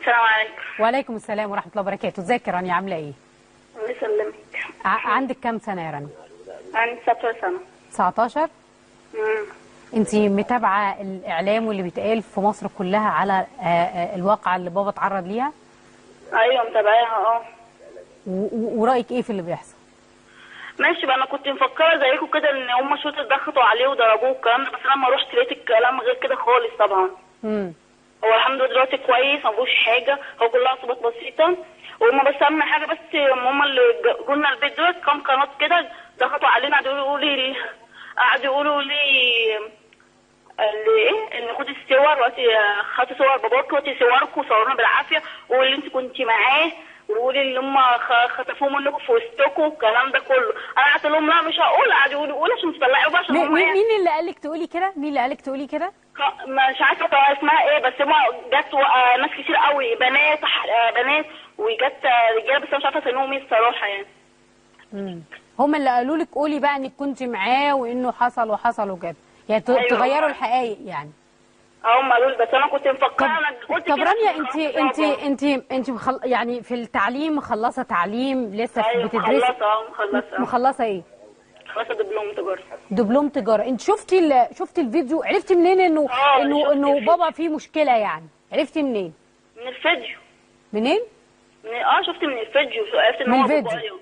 السلام عليكم. وعليكم السلام ورحمه الله وبركاته. ازيك يا رانيا، عامله ايه؟ الله يسلمك. عندك كام سنه يا رانيا؟ عندي 19 سنه. 19. انت متابعه الاعلام واللي بيتقال في مصر كلها على الواقعه اللي بابا اتعرض ليها؟ ايوه متابعاها. ورايك ايه في اللي بيحصل؟ ماشي بقى، انا كنت مفكره زيكم كده ان هم شويه ضغطوا عليه وضربوه والكلام ده، بس لما رحت لقيت الكلام غير كده خالص طبعا. هو الحمد لله دلوقتي كويس، ما فيهوش حاجه، هو كلها اصابات بسيطه. وهم بس اهم حاجه بس هم اللي جولنا البيت دول كام قناه كده ضغطوا علينا، قعدوا يقولوا لي ايه ان خدي الصور وقتي، خدتوا صور باباك وقتي صوركم وصورونا بالعافيه، واللي انت كنت معاه، وقولي اللي هم خطفوه منكم في وسطكم والكلام ده كله. انا قلت لهم لا مش هقول. قعدوا يقولوا قول عشان تطلعوا بقى عشان هم مين اللي قال لك تقولي كده؟ مين اللي قال لك تقولي كده؟ مش عارفه اسمها ايه، بس هم جت ناس كتير قوي، بنات وجت رجاله، بس انا مش عارفه اسمهم ايه الصراحه يعني. هم اللي قالوا لك قولي بقى انك كنت معاه وانه حصل وحصل وكده، يعني أيوة. تغيروا الحقائق يعني. هم قالوا لي، بس انا كنت مفكره. انا قلت طب رانيا، انت يعني في التعليم مخلصه تعليم لسه؟ أيوة بتدرسي؟ مخلصه ايه؟ مخلصه دبلوم تجاره. دبلوم تجاره. انت شفتي الفيديو؟ عرفتي منين انه بابا فيه مشكله يعني؟ عرفتي منين؟ من الفيديو. منين؟ شفت من الفيديو، عرفت ان هو بابايا.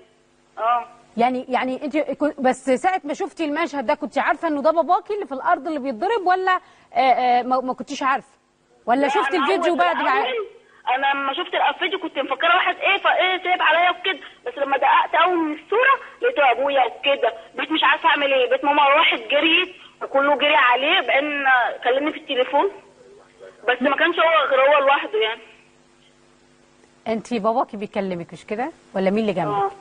يعني انت بس ساعه ما شفتي المشهد ده كنت عارفه انه ده باباكي اللي في الارض اللي بيتضرب، ولا ما كنتش عارفه، ولا شفتي الفيديو بعد ما؟ انا لما شفت الفيديو كنت مفكره واحد سايب عليا وكده، بس لما دققت قوي من الصوره لقيته ابويا وكده. بقيت مش عارفه اعمل ايه، بقيت ماما راحت جريت وكله جري عليه، بان كلمني في التليفون، بس ما كانش هو غير هو لوحده يعني. انت باباكي بيكلمك مش كده، ولا مين اللي جنبك؟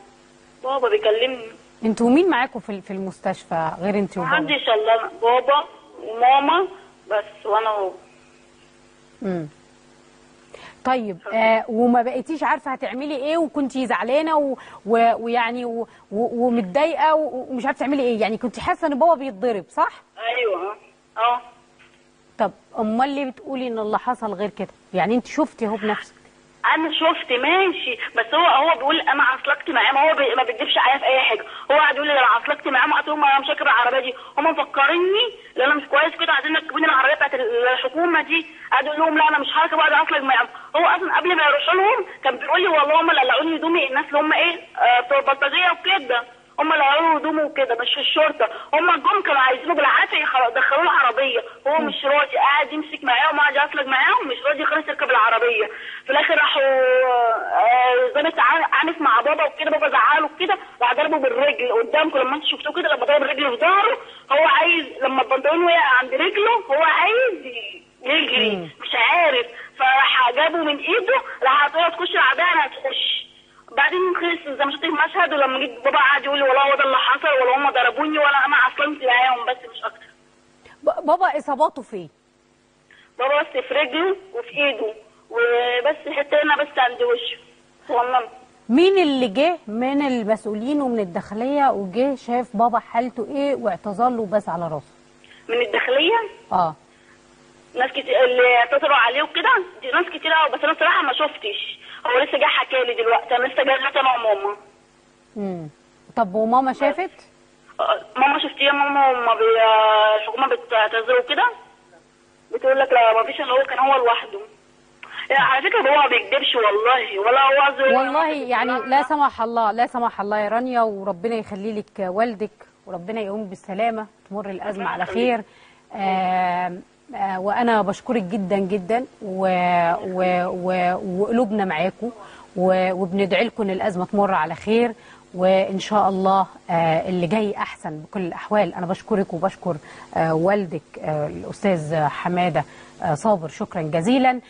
بابا بيكلمني. انتوا مين معاكم في المستشفى غير انت وبابا؟ محدش الا بابا وماما بس، وانا وهو. طيب وما بقيتيش عارفه هتعملي ايه، وكنتي زعلانه ويعني ومتضايقه ومش عارفه تعملي ايه، يعني كنتي حاسه ان بابا بيتضرب صح؟ ايوه. طب امال ليه بتقولي ان اللي حصل غير كده؟ يعني انت شفتي اهو بنفسك. انا شفت ماشي، بس هو بيقول انا عصلكت معاه، ما هو ما بيكذبش عليا في اي حاجه. هو قاعد يقول لي انا عصلكت معاه، ما قلت لهم انا مش راكب العربيه دي، هم مفكريني ان انا مش كويس كده، عايزين يركبوني العربيه بتاعت الحكومه دي. قاعد يقول لهم لا انا مش هركب، قاعد اعصلك معاهم. هو اصلا قبل ما يروحوا لهم كان بيقول لي والله هم اللي قلعوني هدومي، الناس اللي هم بتوع البلطجيه وكده، هم اللي قالوا هدومه وكده، مش في الشرطه. هم الجم كانوا عايزينه بالعافيه يدخلوه العربيه، هو مش راضي، قاعد يمسك معاهم وقاعد يعصلك معاهم، مش راضي خالص يركب العربيه. في الاخر راحوا ظابط عنف مع بابا وكده، بابا زعله كده، راح ضربه بالرجل قدامكم لما انتوا شفتوه كده، لما ضرب رجله في ظهره. هو عايز لما البنطلون وقع عند رجله هو عايز يجري، مش عارف، فراح جابه من ايده، راح هتقعد تخش العربيه، انا هتخش. بعدين خلص زي ما شفت المشهد، ولما جيت بابا قعد يقول لي والله هو ده اللي حصل، ولا هم ضربوني ولا انا عصلت معاهم، بس مش اكتر. بابا اصاباته فين؟ بابا بس في رجله وفي ايده، وبس حته هنا بس عند وشه. والله مين اللي جه من المسؤولين ومن الداخليه وجه شاف بابا حالته ايه واعتذر له بس على راسه؟ من الداخليه؟ ناس كتير اللي اعتذروا عليه وكده، دي ناس كتير قوي، بس انا صراحه ما شفتش. هو لسه جاي حكى لي دلوقتي، انا لسه جاي انا وماما. طب وماما شافت؟ ماما شفتيه. ماما الحكومه بتعتذروا كده، بتقول لك لا ما فيش الا هو، كان هو لوحده. على فكره هو ما بيكذبش والله، ولا هو والله يعني لا سمح الله، لا سمح الله يا رانيا، وربنا يخلي لك والدك، وربنا يقوم بالسلامه، تمر الازمه على خير. وانا بشكرك جدا جدا، وقلوبنا معاكم، وبندعي لكم ان الازمه تمر على خير، وان شاء الله اللي جاي احسن بكل الاحوال. انا بشكرك وبشكر والدك الاستاذ حماده صابر، شكرا جزيلا.